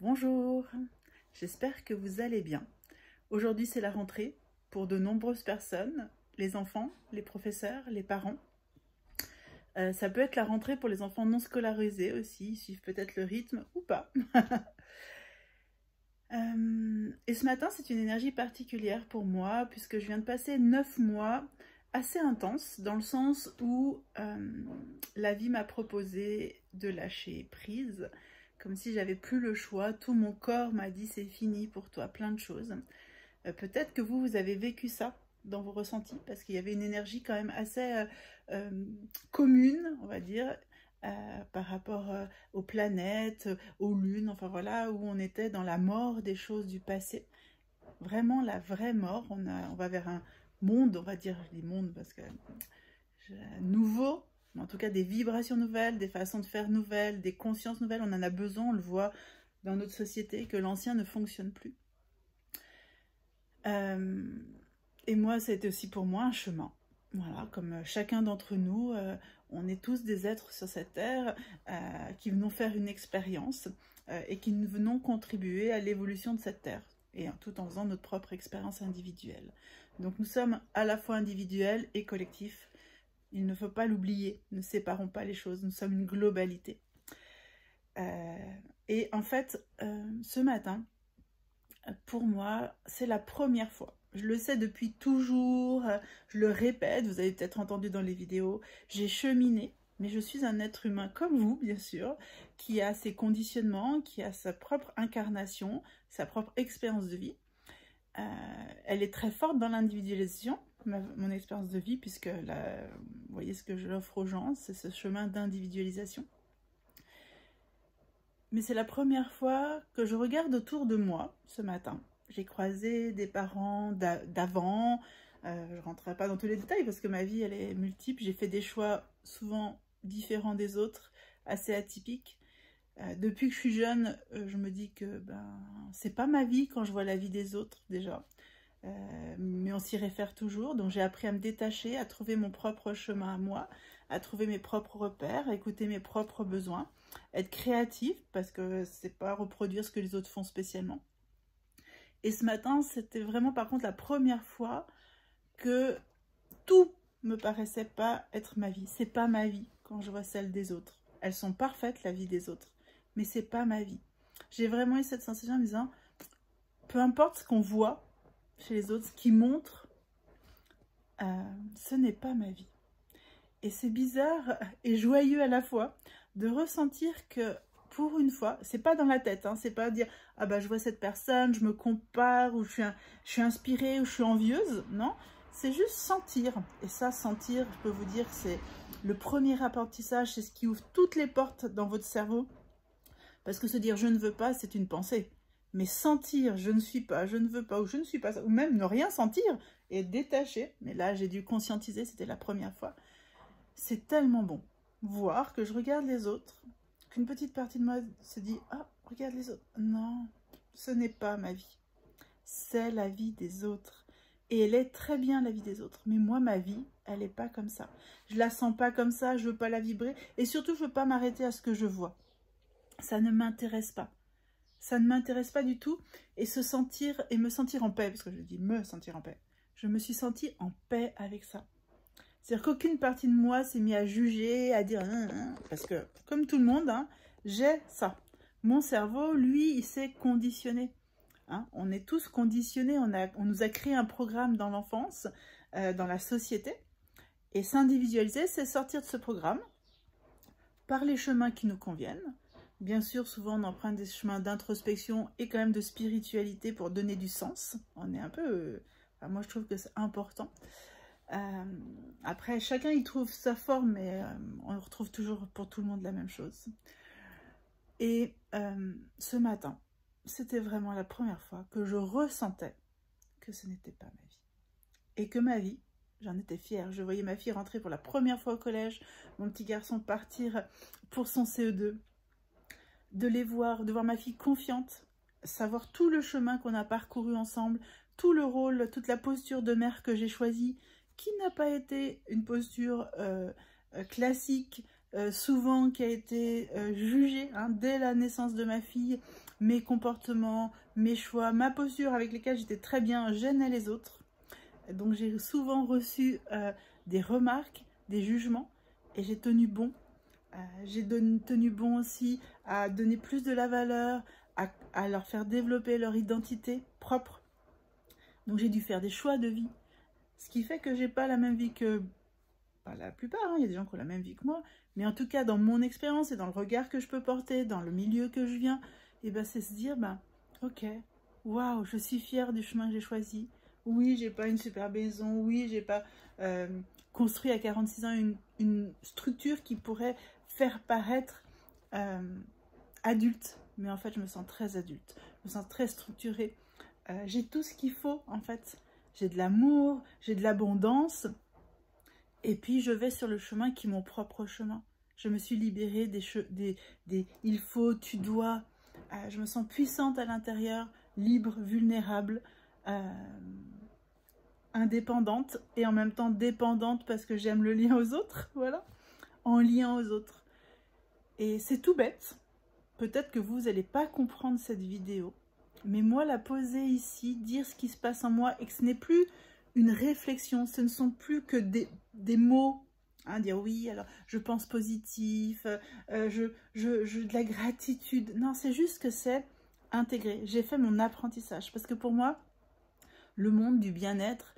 Bonjour, j'espère que vous allez bien. Aujourd'hui c'est la rentrée pour de nombreuses personnes, les enfants, les professeurs, les parents. Ça peut être la rentrée pour les enfants non scolarisés aussi, ils suivent peut-être le rythme ou pas. Et ce matin c'est une énergie particulière pour moi puisque je viens de passer 9 mois assez intenses dans le sens où la vie m'a proposé de lâcher prise. Comme si j'avais plus le choix, tout mon corps m'a dit c'est fini pour toi, plein de choses. Peut-être que vous avez vécu ça dans vos ressentis, parce qu'il y avait une énergie quand même assez commune, on va dire, par rapport aux planètes, aux lunes, enfin voilà, où on était dans la mort des choses du passé. Vraiment la vraie mort, on va vers un monde, on va dire, je dis monde parce que nouveau, en tout cas des vibrations nouvelles, des façons de faire nouvelles, des consciences nouvelles, on en a besoin, on le voit dans notre société, que l'ancien ne fonctionne plus. Et moi, c'était aussi pour moi un chemin. Voilà, comme chacun d'entre nous, on est tous des êtres sur cette terre qui venons faire une expérience et qui venons contribuer à l'évolution de cette terre, et tout en faisant notre propre expérience individuelle. Donc nous sommes à la fois individuels et collectifs. Il ne faut pas l'oublier, ne séparons pas les choses, nous sommes une globalité. Et en fait, ce matin, pour moi, c'est la première fois. Je le sais depuis toujours, je le répète, vous avez peut-être entendu dans les vidéos, j'ai cheminé, mais je suis un être humain comme vous, bien sûr, qui a ses conditionnements, qui a sa propre incarnation, sa propre expérience de vie. Elle est très forte dans l'individualisation, mon expérience de vie, puisque là, vous voyez ce que je l'offre aux gens, c'est ce chemin d'individualisation. Mais c'est la première fois que je regarde autour de moi ce matin. J'ai croisé des parents d'avant, je ne rentrerai pas dans tous les détails parce que ma vie elle est multiple, j'ai fait des choix souvent différents des autres, assez atypiques. Depuis que je suis jeune, je me dis que c'est pas ma vie quand je vois la vie des autres déjà. Mais on s'y réfère toujours, donc j'ai appris à me détacher, à trouver mon propre chemin à moi, à trouver mes propres repères, à écouter mes propres besoins, être créative, parce que c'est pas reproduire ce que les autres font spécialement. Et ce matin, c'était vraiment par contre la première fois que tout me paraissait pas être ma vie. C'est pas ma vie quand je vois celle des autres. Elles sont parfaites, la vie des autres, mais c'est pas ma vie. J'ai vraiment eu cette sensation en me disant, peu importe ce qu'on voit chez les autres, ce qui montre, ce n'est pas ma vie. Et c'est bizarre et joyeux à la fois de ressentir que pour une fois, c'est pas dans la tête, hein, c'est pas dire ah bah je vois cette personne, je me compare, ou je suis inspirée, ou je suis envieuse, non, c'est juste sentir. Et ça, sentir, je peux vous dire, c'est le premier apprentissage, c'est ce qui ouvre toutes les portes dans votre cerveau. Parce que se dire je ne veux pas, c'est une pensée. Mais sentir je ne suis pas, je ne veux pas, ou je ne suis pas, ou même ne rien sentir et être détaché, mais là j'ai dû conscientiser, c'était la première fois. C'est tellement bon, voir que je regarde les autres, qu'une petite partie de moi se dit « Ah, regarde les autres ». Non, ce n'est pas ma vie. C'est la vie des autres. Et elle est très bien la vie des autres. Mais moi, ma vie, elle n'est pas comme ça. Je la sens pas comme ça, je veux pas la vibrer. Et surtout, je veux pas m'arrêter à ce que je vois. Ça ne m'intéresse pas. Ça ne m'intéresse pas du tout. Et se sentir, et me sentir en paix, parce que je dis me sentir en paix. Je me suis sentie en paix avec ça. C'est-à-dire qu'aucune partie de moi s'est mise à juger, à dire parce que, comme tout le monde, hein, j'ai ça. Mon cerveau, lui, il s'est conditionné. Hein. On est tous conditionnés, on nous a créé un programme dans l'enfance, dans la société. Et s'individualiser, c'est sortir de ce programme par les chemins qui nous conviennent. Bien sûr, souvent, on emprunte des chemins d'introspection et quand même de spiritualité pour donner du sens. On est un peu... enfin, moi, je trouve que c'est important. Après, chacun y trouve sa forme, mais on retrouve toujours pour tout le monde la même chose. Et ce matin, c'était vraiment la première fois que je ressentais que ce n'était pas ma vie. Et que ma vie, j'en étais fière. Je voyais ma fille rentrer pour la première fois au collège, mon petit garçon partir pour son CE2, de les voir, de voir ma fille confiante, savoir tout le chemin qu'on a parcouru ensemble, tout le rôle, toute la posture de mère que j'ai choisie, qui n'a pas été une posture classique, souvent qui a été jugée hein, dès la naissance de ma fille. Mes comportements, mes choix, ma posture avec lesquels j'étais très bien gênait les autres. Donc j'ai souvent reçu des remarques, des jugements et j'ai tenu bon. J'ai tenu bon aussi à donner plus de la valeur, à leur faire développer leur identité propre. Donc j'ai dû faire des choix de vie. Ce qui fait que j'ai pas la même vie que pas la plupart, hein, il y a des gens qui ont la même vie que moi. Mais en tout cas, dans mon expérience et dans le regard que je peux porter, dans le milieu que je viens, et ben c'est se dire, ben, ok, waouh, je suis fière du chemin que j'ai choisi. Oui, j'ai pas une super maison, oui, j'ai pas construit à 46 ans une structure qui pourrait faire paraître adulte. Mais en fait, je me sens très adulte, je me sens très structurée. J'ai tout ce qu'il faut, en fait. J'ai de l'amour, j'ai de l'abondance. Et puis, je vais sur le chemin qui est mon propre chemin. Je me suis libérée des il faut, tu dois. Je me sens puissante à l'intérieur, libre, vulnérable, indépendante et en même temps dépendante parce que j'aime le lien aux autres, voilà, en lien aux autres. Et c'est tout bête. Peut-être que vous n'allez pas comprendre cette vidéo, mais moi la poser ici, dire ce qui se passe en moi et que ce n'est plus une réflexion, ce ne sont plus que des mots. Hein, dire oui, alors je pense positif, de la gratitude. Non, c'est juste que c'est intégré. J'ai fait mon apprentissage parce que pour moi, le monde du bien-être,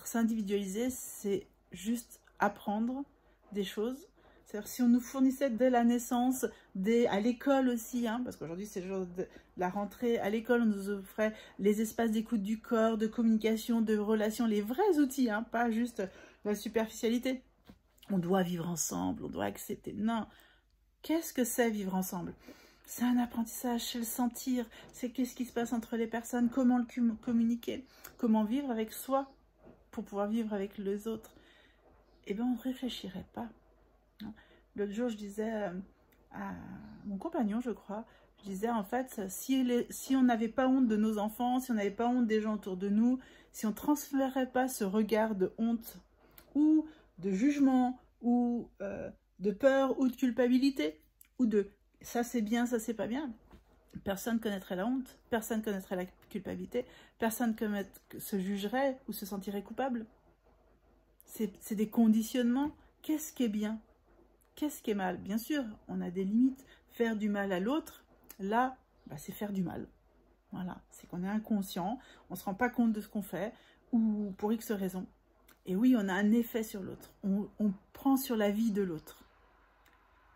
s'individualiser, c'est juste apprendre des choses. C'est-à-dire si on nous fournissait dès la naissance, à l'école aussi, hein, parce qu'aujourd'hui c'est le jour de la rentrée, à l'école on nous offrait les espaces d'écoute du corps, de communication, de relations, les vrais outils, hein, pas juste la superficialité. On doit vivre ensemble, on doit accepter. Non, qu'est-ce que c'est vivre ensemble? C'est un apprentissage, c'est le sentir, c'est qu'est-ce qui se passe entre les personnes, comment le communiquer, comment vivre avec soi pour pouvoir vivre avec les autres. Eh bien, on ne réfléchirait pas. L'autre jour, je disais à mon compagnon, je crois, je disais en fait, si on n'avait pas honte de nos enfants, si on n'avait pas honte des gens autour de nous, si on ne transférait pas ce regard de honte ou de jugement ou de peur ou de culpabilité ou de ça c'est bien, ça c'est pas bien, personne connaîtrait la honte, personne connaîtrait la culpabilité, personne se jugerait ou se sentirait coupable. C'est des conditionnements. Qu'est-ce qui est bien? Qu'est-ce qui est mal? Bien sûr, on a des limites. Faire du mal à l'autre, là, bah, c'est faire du mal. Voilà, c'est qu'on est inconscient, on ne se rend pas compte de ce qu'on fait, ou pour X raisons. Et oui, on a un effet sur l'autre. On prend sur la vie de l'autre.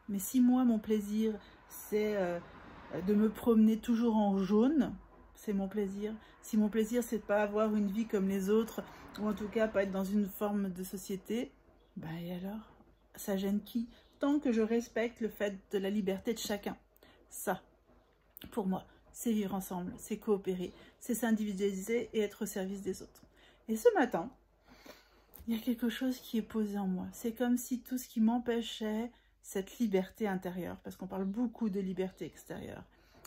Mais si moi, mon plaisir, c'est de me promener toujours en jaune, c'est mon plaisir. Si mon plaisir, c'est de ne pas avoir une vie comme les autres, ou en tout cas pas être dans une forme de société, bah et alors, ça gêne qui? Tant que je respecte le fait de la liberté de chacun. Ça, pour moi, c'est vivre ensemble, c'est coopérer, c'est s'individualiser et être au service des autres. Et ce matin, il y a quelque chose qui est posé en moi. C'est comme si tout ce qui m'empêchait cette liberté intérieure, parce qu'on parle beaucoup de liberté extérieure,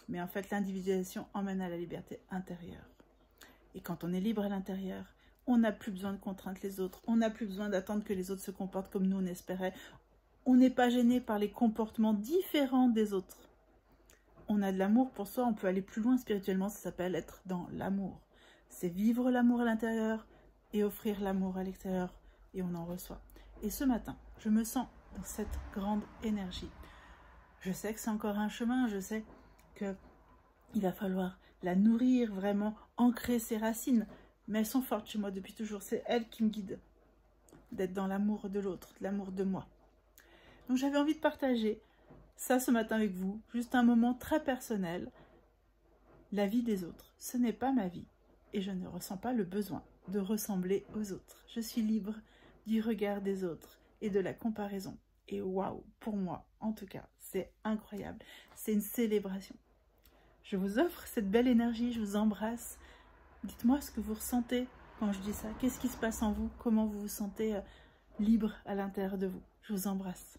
mais en fait l'individualisation emmène à la liberté intérieure. Et quand on est libre à l'intérieur, on n'a plus besoin de contraindre les autres, on n'a plus besoin d'attendre que les autres se comportent comme nous on espérait, on n'est pas gêné par les comportements différents des autres. On a de l'amour pour soi, on peut aller plus loin spirituellement, ça s'appelle être dans l'amour. C'est vivre l'amour à l'intérieur et offrir l'amour à l'extérieur, et on en reçoit. Et ce matin, je me sens dans cette grande énergie. Je sais que c'est encore un chemin, je sais qu'il va falloir la nourrir, vraiment ancrer ses racines, mais elles sont fortes chez moi depuis toujours, c'est elles qui me guident, d'être dans l'amour de l'autre, l'amour de moi. Donc j'avais envie de partager ça ce matin avec vous, juste un moment très personnel. La vie des autres, ce n'est pas ma vie, et je ne ressens pas le besoin de ressembler aux autres. Je suis libre du regard des autres et de la comparaison. Et waouh, pour moi, en tout cas, c'est incroyable. C'est une célébration. Je vous offre cette belle énergie, je vous embrasse. Dites-moi ce que vous ressentez quand je dis ça. Qu'est-ce qui se passe en vous? Comment vous vous sentez libre à l'intérieur de vous? Je vous embrasse.